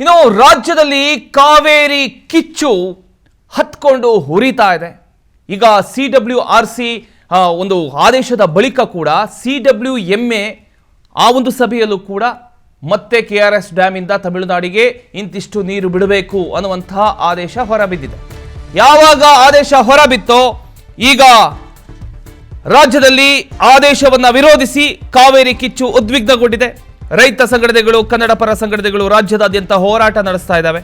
ಇನ್ನು ರಾಜ್ಯದಲ್ಲಿ ಕಾವೇರಿ ಕಿಚ್ಚು ಹತ್ಕೊಂಡು ಹುರಿತಾ ಇದೆ. ಈಗ CWRC ಒಂದು ಆದೇಶದ ಬಳಿಕ ಕೂಡ CWMA ಆ ಒಂದು ಸಭೆಯಲ್ಲೂ ಕೂಡ ಮತ್ತೆ KRS ಡ್ಯಾಮ್ ಇಂದ ತಮಿಳುನಾಡಿಗೆ ಇಂತಿಷ್ಟು ನೀರು ಬಿಡಬೇಕು ಅನ್ನುವಂತಹ ಆದೇಶ ಹೊರಬಿದ್ದಿದೆ. ಯಾವಾಗ ಆದೇಶ ಹೊರಬಿತ್ತೋ ಈಗ ರಾಜ್ಯದಲ್ಲಿ ಆದೇಶವನ್ನ ವಿರೋಧಿಸಿ ಕಾವೇರಿ ಕಿಚ್ಚು ಉದ್ವಿಗ್ನಗೊಂಡಿದೆ. ರೈತ ಸಂಘಟನೆಗಳು, ಕನ್ನಡ ಪರ ಸಂಘಟನೆಗಳು ರಾಜ್ಯದಾದ್ಯಂತ ಹೋರಾಟ ನಡೆಸ್ತಾ ಇದ್ದಾವೆ.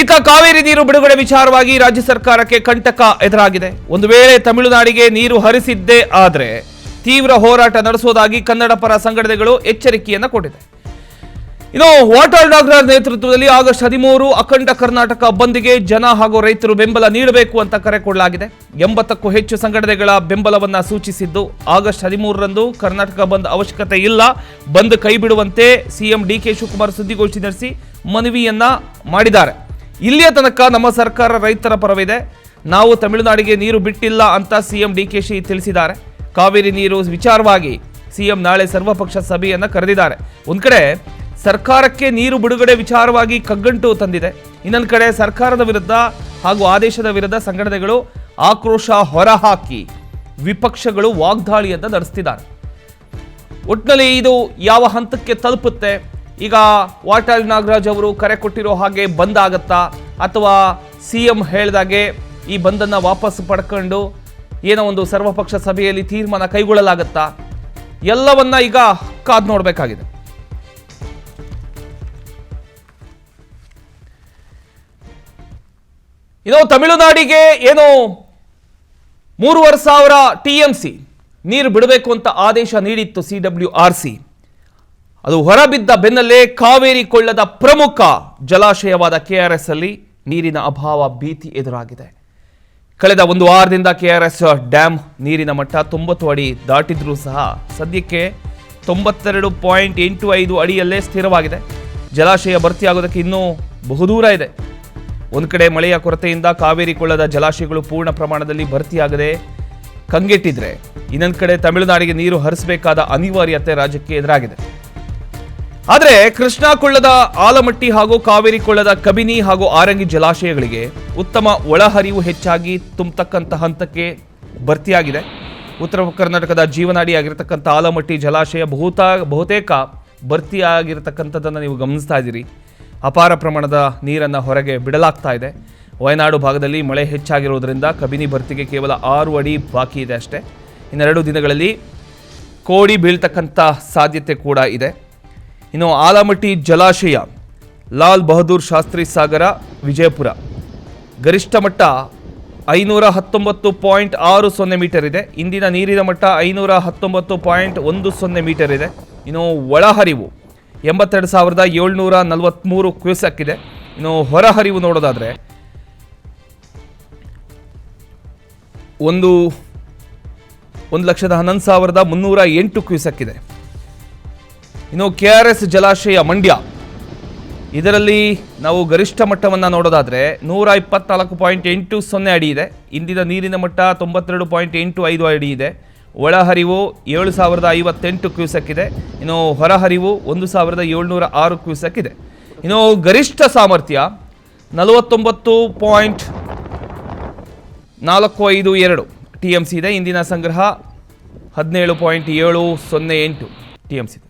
ಇತ್ತ ಕಾವೇರಿ ನೀರು ಬಿಡುಗಡೆ ವಿಚಾರವಾಗಿ ರಾಜ್ಯ ಸರ್ಕಾರಕ್ಕೆ ಕಂಟಕ ಎದುರಾಗಿದೆ. ಒಂದು ವೇಳೆ ತಮಿಳುನಾಡಿಗೆ ನೀರು ಹರಿಸಿದ್ದೇ ಆದರೆ ತೀವ್ರ ಹೋರಾಟ ನಡೆಸುವುದಾಗಿ ಕನ್ನಡ ಪರ ಸಂಘಟನೆಗಳು ಎಚ್ಚರಿಕೆಯನ್ನು ಕೊಟ್ಟಿದೆ. ಇನ್ನು ವಾಟಾಳ್ ನಾಗರಾಜ್ ನೇತೃತ್ವದಲ್ಲಿ ಆಗಸ್ಟ್ 13 ಅಖಂಡ ಕರ್ನಾಟಕ ಬಂದ್ಗೆ ಜನ ಹಾಗೂ ರೈತರು ಬೆಂಬಲ ನೀಡಬೇಕು ಅಂತ ಕರೆ ಕೊಡಲಾಗಿದೆ. 80ಕ್ಕೂ ಹೆಚ್ಚು ಸಂಘಟನೆಗಳ ಬೆಂಬಲವನ್ನ ಸೂಚಿಸಿದ್ದು ಆಗಸ್ಟ್ 13ರಂದು ಕರ್ನಾಟಕ ಬಂದ್ ಅವಶ್ಯಕತೆ ಇಲ್ಲ, ಬಂದ್ ಕೈ ಬಿಡುವಂತೆ ಸಿಎಂ DK ಶಿವಕುಮಾರ್ ಸುದ್ದಿಗೋಷ್ಠಿ ನಡೆಸಿ ಮನವಿಯನ್ನ ಮಾಡಿದ್ದಾರೆ. ಇಲ್ಲಿಯ ತನಕ ನಮ್ಮ ಸರ್ಕಾರ ರೈತರ ಪರವಿದೆ, ನಾವು ತಮಿಳುನಾಡಿಗೆ ನೀರು ಬಿಟ್ಟಿಲ್ಲ ಅಂತ ಸಿಎಂ DKಶಿ ತಿಳಿಸಿದ್ದಾರೆ. ಕಾವೇರಿ ನೀರು ವಿಚಾರವಾಗಿ ಸಿಎಂ ನಾಳೆ ಸರ್ವಪಕ್ಷ ಸಭೆಯನ್ನ ಕರೆದಿದ್ದಾರೆ. ಒಂದ್ ಕಡೆ ಸರ್ಕಾರಕ್ಕೆ ನೀರು ಬಿಡುಗಡೆ ವಿಚಾರವಾಗಿ ಕಗ್ಗಂಟು ತಂದಿದೆ, ಇನ್ನೊಂದು ಕಡೆ ಸರ್ಕಾರದ ವಿರುದ್ಧ ಹಾಗೂ ಆದೇಶದ ವಿರುದ್ಧ ಸಂಘಟನೆಗಳು ಆಕ್ರೋಶ ಹೊರಹಾಕಿ ವಿಪಕ್ಷಗಳು ವಾಗ್ದಾಳಿಯನ್ನ ನಡೆಸ್ತಿದ್ದಾರೆ. ಒಟ್ಟಿನಲ್ಲಿ ಇದು ಯಾವ ಹಂತಕ್ಕೆ ತಲುಪುತ್ತೆ? ಈಗ ವಾಟಾಳ್ ನಾಗರಾಜ್ ಅವರು ಕರೆ ಕೊಟ್ಟಿರೋ ಹಾಗೆ ಬಂದ್ ಆಗತ್ತಾ, ಅಥವಾ ಸಿಎಂ ಹೇಳಿದಾಗೆ ಈ ಬಂದನ್ನ ವಾಪಸ್ ಪಡ್ಕೊಂಡು ಏನೋ ಒಂದು ಸರ್ವಪಕ್ಷ ಸಭೆಯಲ್ಲಿ ತೀರ್ಮಾನ ಕೈಗೊಳ್ಳಲಾಗತ್ತಾ? ಎಲ್ಲವನ್ನ ಈಗ ಕಾದ್ ನೋಡಬೇಕಾಗಿದೆ. ಇನ್ನು ತಮಿಳುನಾಡಿಗೆ ಏನು 3,500 TMC ನೀರು ಬಿಡಬೇಕು ಅಂತ ಆದೇಶ ನೀಡಿತ್ತು CWRC. ಅದು ಹೊರಬಿದ್ದ ಬೆನ್ನಲ್ಲೇ ಕಾವೇರಿ ಕೊಳ್ಳದ ಪ್ರಮುಖ ಜಲಾಶಯವಾದ KRS ಅಲ್ಲಿ ನೀರಿನ ಅಭಾವ ಭೀತಿ ಎದುರಾಗಿದೆ. ಕಳೆದ ಒಂದು ವಾರದಿಂದ KRS ಡ್ಯಾಮ್ ನೀರಿನ ಮಟ್ಟ 90 ಅಡಿ ದಾಟಿದ್ರೂ ಸಹ ಸದ್ಯಕ್ಕೆ 92.85 ಅಡಿಯಲ್ಲೇ ಸ್ಥಿರವಾಗಿದೆ. ಜಲಾಶಯ ಭರ್ತಿಯಾಗೋದಕ್ಕೆ ಇನ್ನೂ ಬಹುದೂರ ಇದೆ. ಒಂದು ಕಡೆ ಮಳೆಯ ಕೊರತೆಯಿಂದ ಕಾವೇರಿ ಕೊಳ್ಳದ ಜಲಾಶಯಗಳು ಪೂರ್ಣ ಪ್ರಮಾಣದಲ್ಲಿ ಭರ್ತಿಯಾಗದೆ ಕಂಗೆಟ್ಟಿದ್ರೆ, ಇನ್ನೊಂದು ಕಡೆ ತಮಿಳುನಾಡಿಗೆ ನೀರು ಹರಿಸಬೇಕಾದ ಅನಿವಾರ್ಯತೆ ರಾಜ್ಯಕ್ಕೆ ಎದುರಾಗಿದೆ. ಆದರೆ ಕೃಷ್ಣಾ ಕೊಳ್ಳದ ಆಲಮಟ್ಟಿ ಹಾಗೂ ಕಾವೇರಿ ಕೊಳ್ಳದ ಕಬಿನಿ ಹಾಗೂ ಆರಂಗಿ ಜಲಾಶಯಗಳಿಗೆ ಉತ್ತಮ ಒಳಹರಿವು ಹೆಚ್ಚಾಗಿ ತುಂಬತಕ್ಕಂಥ ಹಂತಕ್ಕೆ ಭರ್ತಿಯಾಗಿದೆ. ಉತ್ತರ ಕರ್ನಾಟಕದ ಜೀವನಾಡಿಯಾಗಿರ್ತಕ್ಕಂಥ ಆಲಮಟ್ಟಿ ಜಲಾಶಯ ಬಹುತೇಕ ಭರ್ತಿಯಾಗಿರ್ತಕ್ಕಂಥದ್ದನ್ನು ನೀವು ಗಮನಿಸ್ತಾ ಇದ್ದೀರಿ. ಅಪಾರ ಪ್ರಮಾಣದ ನೀರನ್ನು ಹೊರಗೆ ಬಿಡಲಾಗ್ತಾ ಇದೆ. ವಯನಾಡು ಭಾಗದಲ್ಲಿ ಮಳೆ ಹೆಚ್ಚಾಗಿರುವುದರಿಂದ ಕಬಿನಿ ಭರ್ತಿಗೆ ಕೇವಲ 6 ಅಡಿ ಬಾಕಿ ಇದೆ ಅಷ್ಟೇ. ಇನ್ನೆರಡು ದಿನಗಳಲ್ಲಿ ಕೋಡಿ ಬೀಳ್ತಕ್ಕಂಥ ಸಾಧ್ಯತೆ ಕೂಡ ಇದೆ. ಇನ್ನು ಆಲಮಟ್ಟಿ ಜಲಾಶಯ, ಲಾಲ್ ಬಹದ್ದೂರ್ ಶಾಸ್ತ್ರಿ ಸಾಗರ, ವಿಜಯಪುರ ಗರಿಷ್ಠ ಮಟ್ಟ 519.60 ಮೀಟರ್ ಇದೆ. ಇಂದಿನ ನೀರಿನ ಮಟ್ಟ 519.10 ಮೀಟರ್ ಇದೆ. ಇನ್ನು ಒಳಹರಿವು 82,743 ಕ್ಯೂಸೆಕ್ ಇದೆ. ಇನ್ನು ಹೊರಹರಿವು ನೋಡೋದಾದ್ರೆ 1,11,308 ಕ್ಯೂಸೆಕ್ ಇದೆ. ಇನ್ನು KRS ಜಲಾಶಯ ಮಂಡ್ಯ, ಇದರಲ್ಲಿ ನಾವು ಗರಿಷ್ಠ ಮಟ್ಟವನ್ನು ನೋಡೋದಾದರೆ 124.80 ಅಡಿ ಇದೆ. ಇಂದಿನ ನೀರಿನ ಮಟ್ಟ 92.85 ಅಡಿ ಇದೆ. ಒಳಹರಿವು 7,058 ಕ್ಯೂಸೆಕ್ ಇದೆ. ಇನ್ನು ಹೊರಹರಿವು 1,706 ಕ್ಯೂಸೆಕ್ ಇದೆ. ಇನ್ನು ಗರಿಷ್ಠ ಸಾಮರ್ಥ್ಯ 49.452 TMC ಇದೆ. ಇಂದಿನ ಸಂಗ್ರಹ 17.708 TMC ಇದೆ.